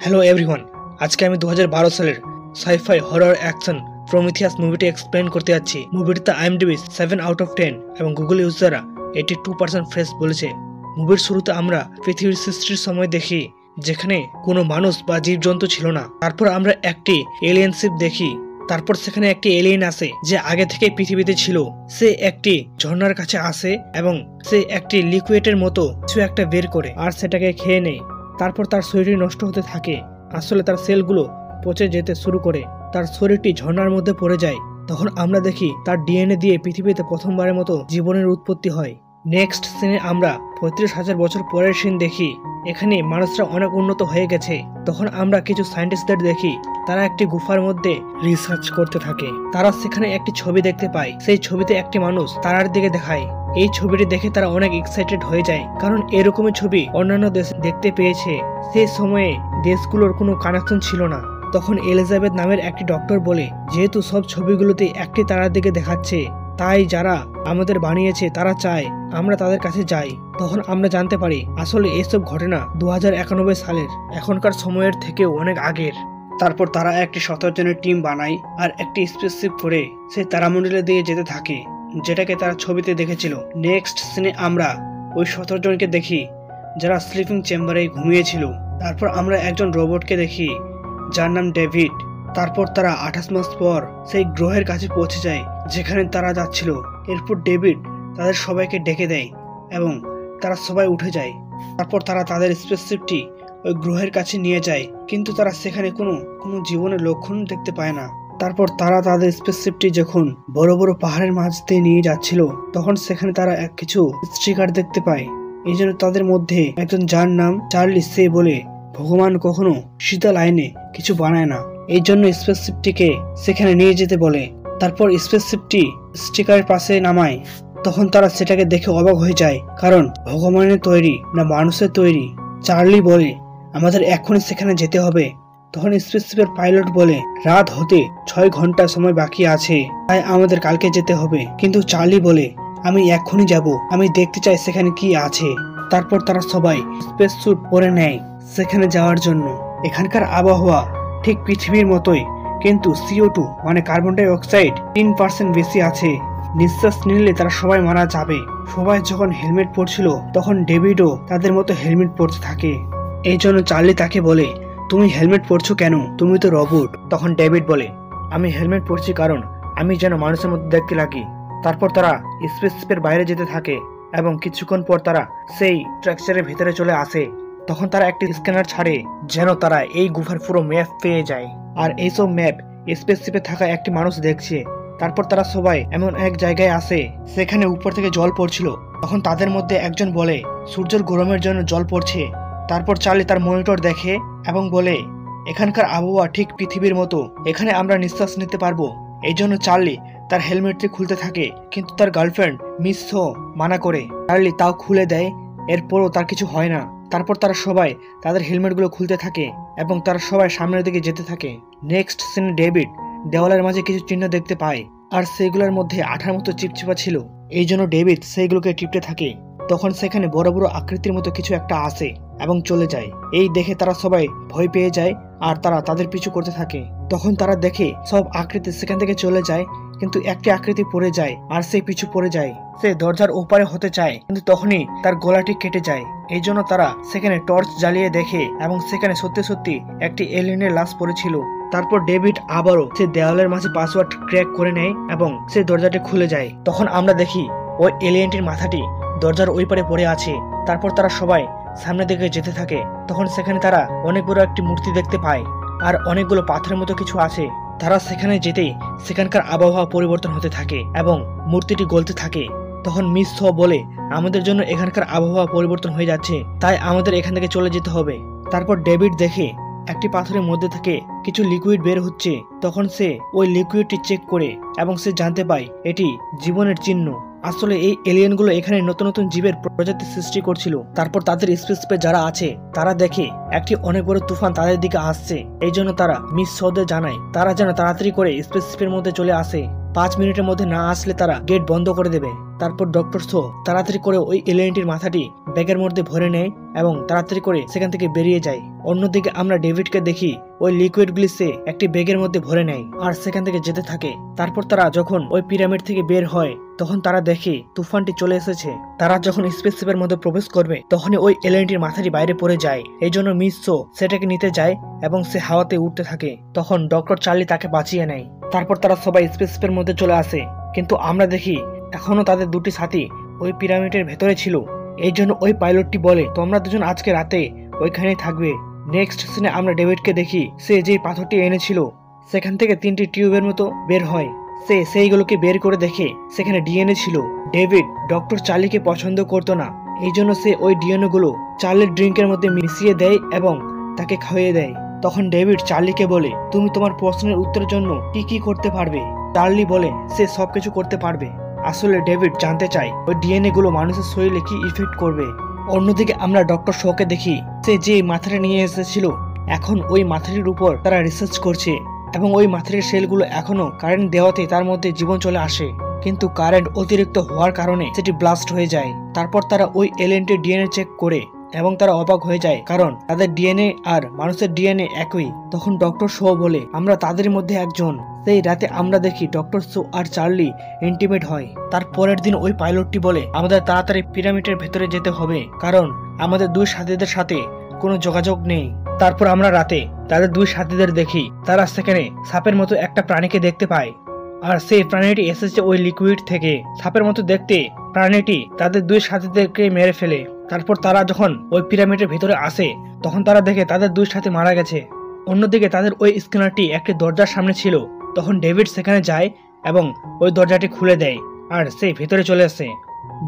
Hello everyone, আজকে আমি 2012 সালের সাইফাই হরর অ্যাকশন প্রমিথিয়াস মুভিটি এক্সপ্লেন করতে যাচ্ছি। মুভিটিতে IMDb 7/10 এবং গুগল ইউজাররা 82% ফ্রেশ বলেছে। মুভির শুরুতে আমরা পৃথিবীর সৃষ্টির সময় দেখি যেখানে কোনো মানুষ বা জীবজন্তু ছিল না। তারপর আমরা একটি এলিয়েন শিপ দেখি। তারপর সেখানে একটি এলিয়েন আসে যে আগে থেকে পৃথিবীতে ছিল। সে একটি ঝর্ণার কাছে আসে এবং সে একটি লিকুইডের মতো কিছু একটা বের করে আর সেটাকে খেয়ে নেয়। তারপর তার শরীরটি নষ্ট হতে থাকে। আসলে তার সেলগুলো পচে যেতে শুরু করে, তার শরীরটি ঝর্ণার মধ্যে পড়ে যায়। তখন আমরা দেখি তার ডিএনএ দিয়ে পৃথিবীতে প্রথমবারের মতো জীবনের উৎপত্তি হয়। নেক্সট সিনে আমরা 35,000 বছর পরের সিন দেখি। এখানে মানুষরা অনেক উন্নত হয়ে গেছে। তখন আমরা কিছু সায়েন্টিস্টদের দেখি, তারা একটি গুফার মধ্যে রিসার্চ করতে থাকে। তারা সেখানে একটি ছবি দেখতে পায়। সেই ছবিতে একটি মানুষ তারার দিকে দেখায়। এই ছবিটি দেখে তারা অনেক এক্সাইটেড হয়ে যায়, কারণ এরকমই ছবি অন্যান্য দেশ দেখতে পেয়েছে। সেই সময়ে দেশগুলোর কোনো কানেকশন ছিল না। তখন এলিজাবেথ নামের একটি ডক্টর বলে, যেহেতু সব ছবিগুলোতে একটি তারার দিকে দেখাচ্ছে, তাই যারা আমাদের বানিয়েছে তারা চায় আমরা তাদের কাছে যাই। তখন আমরা জানতে পারি আসলে এসব ঘটনা 2091 সালের, এখনকার সময়ের থেকেও অনেক আগের। তারপর তারা একটি 17 জনের টিম বানায় আর একটি স্পেসশিপ করে সেই তারামণ্ডলে দিয়ে যেতে থাকে, যেটাকে তারা ছবিতে দেখেছিল। নেক্সট সিনে আমরা ওই 17 জনকে দেখি যারা স্লিপিং চেম্বারে ঘুমিয়েছিল। তারপর আমরা একজন রোবটকে দেখি যার নাম ডেভিড। তারপর তারা 28 মাস পর সেই গ্রহের কাছে পৌঁছে যায় যেখানে তারা যাচ্ছিল। এরপর ডেভিড তাদের সবাইকে ডেকে দেয় এবং তারা সবাই উঠে যায়। তারপর তারা তাদের স্পেসশিপটি ওই গ্রহের কাছে নিয়ে যায়, কিন্তু তারা সেখানে কোনো জীবনের লক্ষণ দেখতে পায় না। তারপর তারা তাদের স্পেসশিপটি যখন বড় বড় পাহাড়ের মাঝ দিয়ে নিয়ে যাচ্ছিল, তখন সেখানে তারা কিছু স্টিকার দেখতে পায়। এই জন্য তাদের মধ্যে একজন যার নাম চার্লি, সে বলে ভগবান কখনো সিধা লাইনে কিছু বানায় না, এই জন্য স্পেসশিপটিকে সেখানে নিয়ে যেতে বলে। তারপর স্পেসশিপটি স্টিকারের পাশে নামায়। তখন তারা সেটাকে দেখে অবাক হয়ে যায়, কারণ ভগবানের তৈরি না মানুষের তৈরি। চার্লি বলে আমাদের এখনই সেখানে যেতে হবে। তখন স্পেসশিপের পাইলট বলে রাত হতে 6 ঘন্টা সময় বাকি আছে, তাই আমাদের কালকে যেতে হবে। কিন্তু চার্লি বলে আমি এখনই যাব, আমি দেখতে চাই সেখানে কি আছে। তারপর তারা সবাই স্পেস স্যুট পরে নেয় সেখানে যাওয়ার জন্য। এখানকার আবহাওয়া ঠিক পৃথিবীর মতোই, কিন্তু CO2 মানে কার্বন ডাই অক্সাইড 3% বেশি আছে। নিঃশ্বাস নিলে তারা সবাই মারা যাবে। সবাই যখন হেলমেট পরছিল, তখন ডেভিডও তাদের মতো হেলমেট পরতে থাকে। এই জন্য চার্লি তাকে বলে তুমি হেলমেট পরছো কেন, তুমি তো রোবট। তখন ডেভিড বলে আমি হেলমেট পরছি কারণ আমি যেন মানুষের মতো দেখতে লাগি। তারপর তারা স্পেসশিপের বাইরে যেতে থাকে এবং কিছুক্ষণ পর তারা সেই স্ট্রাকচারের ভিতরে চলে আসে। তখন তারা একটি স্ক্যানার ছাড়ে যেন তারা এই গুহার পুরো ম্যাপ পেয়ে যায়। আর এইসব ম্যাপ স্পেসশিপে থাকা একটি মানুষ দেখছে। তারপর তারা সবাই এমন এক জায়গায় আসে সেখানে উপর থেকে জল পড়ছিল। তখন তাদের মধ্যে একজন বলে সূর্যের গরমের জন্য জল পড়ছে। তারপর চার্লি তার মনিটর দেখে এবং বলে এখানকার আবহাওয়া ঠিক পৃথিবীর মতো, এখানে আমরা নিঃশ্বাস নিতে পারবো। এই জন্য চার্লি তার হেলমেটটি খুলতে থাকে, কিন্তু তার গার্লফ্রেন্ড মিস মানা করে। চার্লি তাও খুলে দেয়, এরপরও তার কিছু হয় না। তারপর তারা সবাই তাদের হেলমেটগুলো খুলতে থাকে এবং তারা সবাই সামনের দিকে যেতে থাকে। নেক্সট সিনে ডেভিড দেওয়ালের মাঝে কিছু চিহ্ন দেখতে পায়, আর সেইগুলোর মধ্যে আঠার মতো চিপচিপা ছিল। এই জন্য ডেভিড সেইগুলোকে টিপতে থাকে। তখন সেখানে বড় বড় আকৃতির মতো কিছু একটা আসে এবং চলে যায়। এই দেখে তারা সবাই ভয় পেয়ে যায় আর তারা তাদের পিছু করতে থাকে। তখন তারা দেখে সব আকৃতি সেখান থেকে চলে যায়, কিন্তু একটি আকৃতি পড়ে যায় আর সে পিছু পড়ে যায়। সে দরজার ওপারে হতে চায়, কিন্তু তখনই তার গলাটি কেটে যায়। এই জন্য তারা সেখানে টর্চ জ্বালিয়ে দেখে এবং সেখানে সত্যি সত্যি একটি এলিয়েনের লাশ পড়েছিল। তারপর ডেভিড আবারও সে দেওয়ালের মাঝে পাসওয়ার্ড ক্র্যাক করে নেয় এবং সে দরজাটি খুলে যায়। তখন আমরা দেখি ওই এলিয়েনটির মাথাটি দরজার ওই পারে পড়ে আছে। তারপর তারা সবাই সামনের দিকে যেতে থাকে। তখন সেখানে তারা অনেক বড় একটি মূর্তি দেখতে পায় আর অনেকগুলো পাথরের মতো কিছু আছে। তারা সেখানে যেতেই সেখানকার আবহাওয়া পরিবর্তন হতে থাকে এবং মূর্তিটি গলতে থাকে। তখন মিস বলে আমাদের জন্য এখানকার আবহাওয়া পরিবর্তন হয়ে যাচ্ছে, তাই আমাদের এখান থেকে চলে যেতে হবে। তারপর ডেভিড দেখে একটি পাথরের মধ্যে থেকে কিছু লিকুইড বের হচ্ছে। তখন সে ওই লিকুইডটি চেক করে এবং সে জানতে পায় এটি জীবনের চিহ্ন। আসলে এই এলিয়েনগুলো এখানে নতুন নতুন জীবের প্রজাতি সৃষ্টি করছিল। তারপর তাদের স্পেসশিপে যারা আছে তারা দেখে একটি অনেক বড় তুফান তাদের দিকে আসছে। এই জন্য তারা মিস দের জানায় তারা যেন তাড়াতাড়ি করে স্পেসশিপের মধ্যে চলে আসে। 5 মিনিটের মধ্যে না আসলে তারা গেট বন্ধ করে দেবে। তারপর ডক্টর সো তাড়াতাড়ি করে ওই এলিয়েনটির মাথাটি ব্যাগের মধ্যে ভরে নেয় এবং তাড়াতাড়ি করে সেখান থেকে বেরিয়ে যায়। অন্যদিকে আমরা ডেভিডকে দেখি ওই লিকুইডগুলি সে একটি ব্যাগের মধ্যে ভরে নেয় আর সেখান থেকে যেতে থাকে। তারপর তারা যখন ওই পিরামিড থেকে বের হয় তখন তারা দেখে তুফানটি চলে এসেছে। তারা যখন স্পেসশিপের মধ্যে প্রবেশ করবে তখনই ওই এলিয়েনটির মাথাটি বাইরে পড়ে যায়। এই জন্য মিস সো সেটাকে নিতে যায় এবং সে হাওয়াতে উঠতে থাকে। তখন ডক্টর চার্লি তাকে বাঁচিয়ে নেয়। তারপর তারা সবাই স্পেসশিপের মধ্যে চলে আসে, কিন্তু আমরা দেখি এখনো তাদের দুটি সাথী ওই পিরামিডের ভেতরে ছিল। এই জন্য ওই পাইলটটি বলে তোমরা দুজন আজকে রাতে ওইখানেই থাকবে। নেক্সট সিনে আমরা ডেভিডকে দেখি সে যে পাথরটি এনেছিল সেখান থেকে 3টি টিউবের মতো বের হয়। সে সেইগুলোকে বের করে দেখে সেখানে ডিএনএ ছিল। ডেভিড ডক্টর চার্লিকে পছন্দ করতো না, এই জন্য সে ওই ডিএনএ গুলো চার্লির ড্রিঙ্কের মধ্যে মিশিয়ে দেয় এবং তাকে খাইয়ে দেয়। তখন ডেভিড চার্লিকে বলে তুমি তোমার প্রশ্নের উত্তরের জন্য কি কি করতে পারবে। চার্লি বলে সে সবকিছু করতে পারবে। আসলে ডেভিড জানতে চায় ওই ডিএনএ গুলো মানুষের শরীরে কি ইফেক্ট করবে। অন্যদিকে আমরা ডক্টর শোকে দেখি সে যে মাথাটা নিয়ে এসেছিল এখন ওই মাথাটির উপর তারা রিসার্চ করছে এবং ওই মাথাটির সেলগুলো এখনো কারেন্ট দেওয়াতে তার মধ্যে জীবন চলে আসে, কিন্তু কারেন্ট অতিরিক্ত হওয়ার কারণে সেটি ব্লাস্ট হয়ে যায়। তারপর তারা ওই এলিয়েনটির ডিএনএ চেক করে এবং তারা অবাক হয়ে যায় কারণ তাদের ডিএনএ আর মানুষের ডিএনএ একই। তখন ডক্টর শো বলে আমরা তাদের মধ্যে একজন। সেই রাতে আমরা দেখি ডক্টর শো আর চার্লি ইন্টিমেট হয়। তার পরের দিন ওই পাইলটটি বলে আমাদের তাড়াতাড়ি পিরামিডের ভেতরে যেতে হবে কারণ আমাদের দুই সাথীদের সাথে কোনো যোগাযোগ নেই। তারপর আমরা রাতে তাদের দুই সাথীদের দেখি তারা সেখানে সাপের মতো একটা প্রাণীকে দেখতে পায় আর সেই প্রাণীটি এসেছে ওই লিকুইড থেকে। সাপের মতো দেখতে প্রাণীটি তাদের দুই সাথীদেরকে মেরে ফেলে। তারপর তারা যখন ওই পিরামিডের ভেতরে আসে তখন তারা দেখে তাদের দুই সাথী মারা গেছে। অন্যদিকে তাদের ওই স্ক্যানারটি একটি দরজার সামনে ছিল। তখন ডেভিড সেখানে যায় এবং ওই দরজাটি খুলে দেয় আর সে ভেতরে চলে আসে।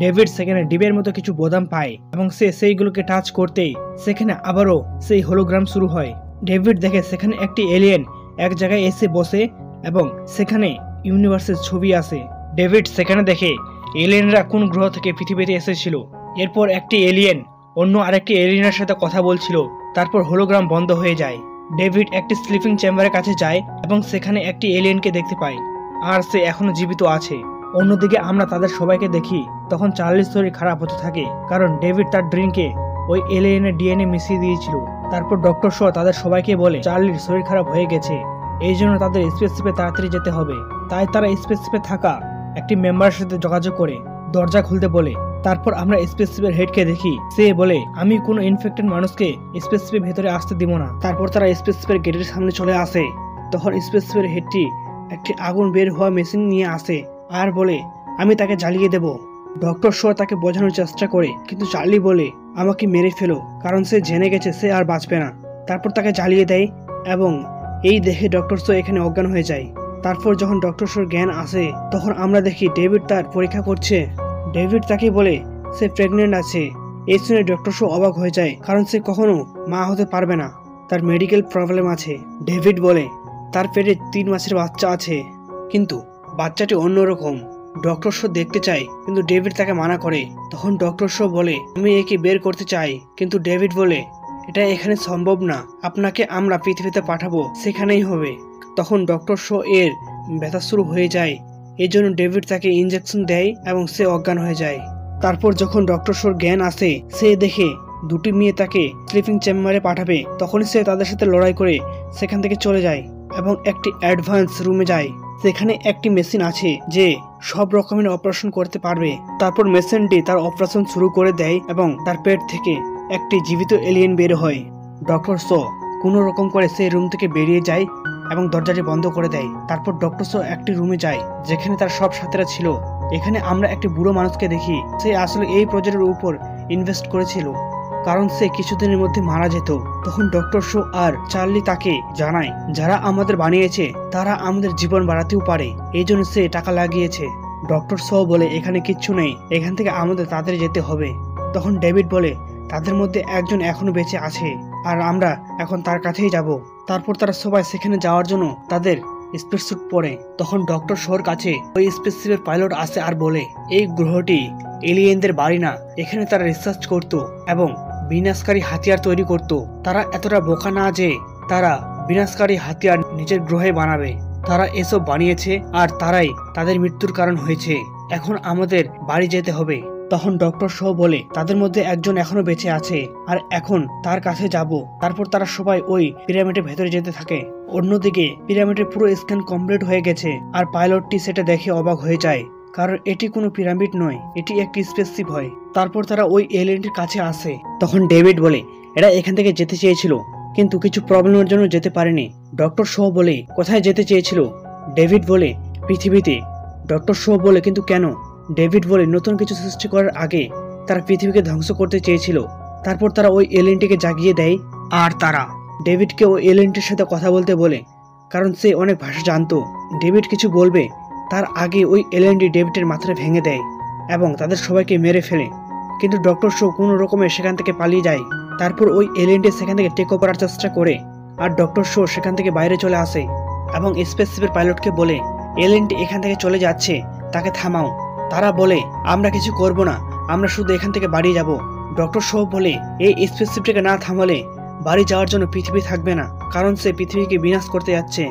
ডেভিড সেখানে ডিবের মতো কিছু বোতাম পায় এবং সে সেইগুলোকে টাচ করতেই সেখানে আবারও সেই হোলোগ্রাম শুরু হয়। ডেভিড দেখে সেখানে একটি এলিয়েন এক জায়গায় এসে বসে এবং সেখানে ইউনিভার্সের ছবি আসে। ডেভিড সেখানে দেখে এলিয়েনরা কোন গ্রহ থেকে পৃথিবীতে এসেছিল। এরপর একটি এলিয়েন অন্য আরেকটি এলিয়েনের সাথে কথা বলছিল। তারপর হোলোগ্রাম বন্ধ হয়ে যায়। ডেভিড একটি স্লিপিং চেম্বারের কাছে যায় এবং সেখানে একটি এলিয়েনকে দেখতে পায় আর সে এখনো জীবিত আছে। অন্যদিকে আমরা তাদের সবাইকে দেখি তখন চার্লির শরীর খারাপ হতে থাকে কারণ ডেভিড তার ড্রিঙ্কে ওই এলিয়েনের ডিএনএ মিশিয়ে দিয়েছিল। তারপর ডক্টর শো তাদের সবাইকে বলে চার্লির শরীর খারাপ হয়ে গেছে, এই জন্য তাদের স্পেসশিপে তাড়াতাড়ি যেতে হবে। তাই তারা স্পেসশিপে থাকা একটি মেম্বারের সাথে যোগাযোগ করে দরজা খুলতে বলে। তারপর আমরা স্পেসশিপের হেডকে দেখি, সে বলে আমি কোনো ইনফেক্টেড মানুষকে স্পেসশিপের ভেতরে আসতে দিব না। তারপর তারা স্পেসশিপের গেটের সামনে চলে আসে। তখন স্পেসশিপের হেডটি একটি আগুন বের হওয়া মেশিন নিয়ে আসে আর বলে আমি তাকে জ্বালিয়ে দেব। ডক্টর শো তাকে বোঝানোর চেষ্টা করে কিন্তু চার্লি বলে আমাকে মেরে ফেলো কারণ সে জেনে গেছে সে আর বাঁচবে না। তারপর তাকে জ্বালিয়ে দেয় এবং এই দেখে ডক্টর শো এখানে অজ্ঞান হয়ে যায়। তারপর যখন ডক্টর শোর জ্ঞান আসে তখন আমরা দেখি ডেভিড তার পরীক্ষা করছে। ডেভিড তাকে বলে সে প্রেগনেন্ট আছে। এই শুনে ডক্টর শো অবাক হয়ে যায় কারণ সে কখনো মা হতে পারবে না, তার মেডিকেল প্রবলেম আছে। ডেভিড বলে তার পেটে 3 মাসের বাচ্চা আছে কিন্তু বাচ্চাটি অন্যরকম। ডক্টর শো দেখতে চায় কিন্তু ডেভিড তাকে মানা করে। তখন ডক্টর শো বলে আমি একে বের করতে চাই, কিন্তু ডেভিড বলে এটা এখানে সম্ভব না, আপনাকে আমরা পৃথিবীতে পাঠাবো, সেখানেই হবে। তখন ডক্টর শো এর ব্যথা শুরু হয়ে যায়, এই জন্য ডেভিড তাকে ইনজেকশন দেয় এবং সে অজ্ঞান হয়ে যায়। তারপর যখন ডক্টর শোর জ্ঞান আসে সে দেখে দুটি মেয়ে তাকে স্লিপিং চেম্বারে পাঠাবে। তখন সে তাদের সাথে লড়াই করে সেখান থেকে চলে যায় এবং একটি অ্যাডভান্স রুমে যায়। সেখানে একটি মেশিন আছে যে সব রকমের অপারেশন করতে পারবে। তারপর মেশিনটি তার অপারেশন শুরু করে দেয় এবং তার পেট থেকে একটি জীবিত এলিয়েন বের হয়। ডক্টর শো কোনো রকম করে সেই রুম থেকে বেরিয়ে যায় এবং দরজাটি বন্ধ করে দেয়। তারপর ডক্টর শো একটি রুমে যায় যেখানে তার সব সাথীরা ছিল। এখানে আমরা একটি বুড়ো মানুষকে দেখি, সে আসলে এই প্রজেক্টের উপর ইনভেস্ট করেছিল কারণ সে কিছুদিনের মধ্যে মারা যেত। তখন ডক্টর শো আর চার্লি তাকে জানায় যারা আমাদের বানিয়েছে তারা আমাদের জীবন বাড়াতেও পারে, এই জন্য সে টাকা লাগিয়েছে। ডক্টর শো বলে এখানে কিচ্ছু নেই, এখান থেকে আমাদের তাড়াতাড়ি যেতে হবে। তখন ডেভিড বলে তাদের মধ্যে একজন এখনো বেঁচে আছে আর আমরা এখন তার কাছেই যাব। তারপর তারা সবাই সেখানে যাওয়ার জন্য তাদের স্পেসস্যুট পরে। তখন ডক্টর শোর কাছে ওই স্পেসশিপের পাইলট আসে আর বলে এই গ্রহটি এলিয়েনদের বাড়ি না, এখানে তারা রিসার্চ করত এবং বিনাশকারী হাতিয়ার তৈরি করত। তারা এতটা বোকা না যে তারা বিনাশকারী হাতিয়ার নিজের গ্রহে বানাবে। তারা এসব বানিয়েছে আর তারাই তাদের মৃত্যুর কারণ হয়েছে। এখন আমাদের বাড়ি যেতে হবে। তখন ডক্টর শো বলে তাদের মধ্যে একজন এখনো বেঁচে আছে আর এখন তার কাছে যাব। তারপর তারা সবাই ওই পিরামিডের ভেতরে যেতে থাকে। অন্যদিকে পিরামিডের পুরো স্ক্যান কমপ্লিট হয়ে গেছে আর পাইলটটি সেটা দেখে অবাক হয়ে যায়, কারণ এটি কোনো পিরামিড নয়, এটি একটি স্পেসশিপ হয়। তারপর তারা ওই এলিয়েনটির কাছে আসে। তখন ডেভিড বলে এরা এখান থেকে যেতে চেয়েছিল কিন্তু কিছু প্রবলেমের জন্য যেতে পারেনি। ডক্টর শো বলে কোথায় যেতে চেয়েছিল? ডেভিড বলে পৃথিবীতে। ডক্টর শো বলে কিন্তু কেন? ডেভিড বলে নতুন কিছু সৃষ্টি করার আগে তারা পৃথিবীকে ধ্বংস করতে চেয়েছিল। তারপর তারা ওই এলিয়েনটিকে জাগিয়ে দেয় আর তারা ডেভিডকে ওই এলিয়েনটির সাথে কথা বলতে বলে, কারণ সে অনেক ভাষা জানতো। ডেভিড কিছু বলবে তার আগে ওই এলিয়েনটি ডেভিডের মাথাটা ভেঙে দেয় এবং তাদের সবাইকে মেরে ফেলে। কিন্তু ডক্টর শো কোনো রকমে সেখান থেকে পালিয়ে যায়। তারপর ওই এলিয়েনটি সেখান থেকে টেক ওভার করার চেষ্টা করে আর ডক্টর শো সেখান থেকে বাইরে চলে আসে এবং স্পেসশিপের পাইলটকে বলে এলিয়েনটি এখান থেকে চলে যাচ্ছে, তাকে থামাও। তারা বলে আমরা কিছু করব না, আমরা শুধু এখান থেকে বাড়ি যাব। ডক্টর শো বলে এই স্পেসশিপটাকে না থামালে বাড়ি যাওয়ার জন্য পৃথিবী থাকবে না, কারণ সে পৃথিবীকে বিনাশ করতে যাচ্ছে।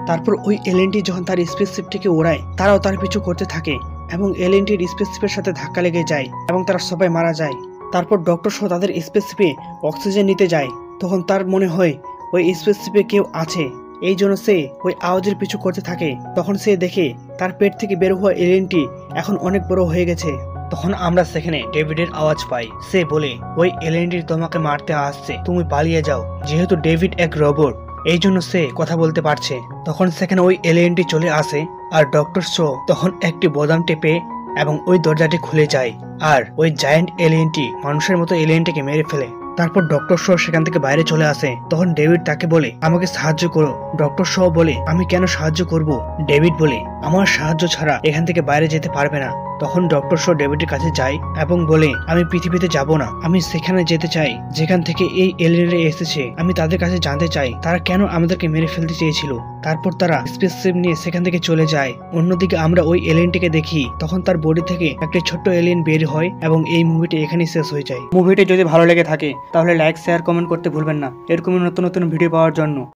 তারপর ওই এলিয়েনটি যখন তার স্পেসশিপটিকে ওড়ায় তারাও তার পিছু করতে থাকে এবং এলিয়েনটির স্পেসশিপের সাথে ধাক্কা লেগে যায় এবং তারা সবাই মারা যায়। তারপর ডক্টর শো তাদের স্পেসশিপে অক্সিজেন নিতে যায়। তখন তার মনে হয় ওই স্পেসশিপে কেউ আছে, এই জন্য সে ওই আওয়াজের পিছু করতে থাকে। তখন সে দেখে তার পেট থেকে বের হওয়া এলিয়েনটি এখন অনেক বড় হয়ে গেছে। তখন আমরা সেখানে ডেভিডের আওয়াজ পাই। সে বলে ওই এলিয়েনটি তোমাকে মারতে আসছে, তুমি পালিয়ে যাও। যেহেতু ডেভিড এক রোবট, এই জন্য সে কথা বলতে পারছে। তখন সেখানে ওই এলিয়েনটি চলে আসে আর ডক্টর শো তখন একটি বোতাম টেপে এবং ওই দরজাটি খুলে যায় আর ওই জায়ান্ট এলিয়েনটি মানুষের মতো এলিয়েনটিকে মেরে ফেলে। তারপর ডক্টর শো সেখান থেকে বাইরে চলে আসে। তখন ডেভিড তাকে বলে আমাকে সাহায্য করো। ডক্টর শো বলে আমি কেন সাহায্য করব? ডেভিড বলে আমার সাহায্য ছাড়া এখান থেকে বাইরে যেতে পারবে না। তখন ডক্টর শো ডেভিডের কাছে যায় এবং বলে আমি পৃথিবীতে যাব না, আমি সেখানে যেতে চাই যেখান থেকে এই এলিয়েনরা এসেছে। আমি তাদের কাছে জানতে চাই তারা কেন আমাদেরকে মেরে ফেলতে চেয়েছিল। তারপর তারা স্পেসশিপ নিয়ে সেখান থেকে চলে যায়। অন্যদিকে আমরা ওই এলিয়েনটিকে দেখি, তখন তার বডি থেকে একটা ছোট্ট এলিয়েন বের হয় এবং এই মুভিটি এখানেই শেষ হয়ে যায়। মুভিটি যদি ভালো লেগে থাকে তাহলে লাইক, শেয়ার, কমেন্ট করতে ভুলবেন না এরকম নতুন নতুন ভিডিও পাওয়ার জন্য।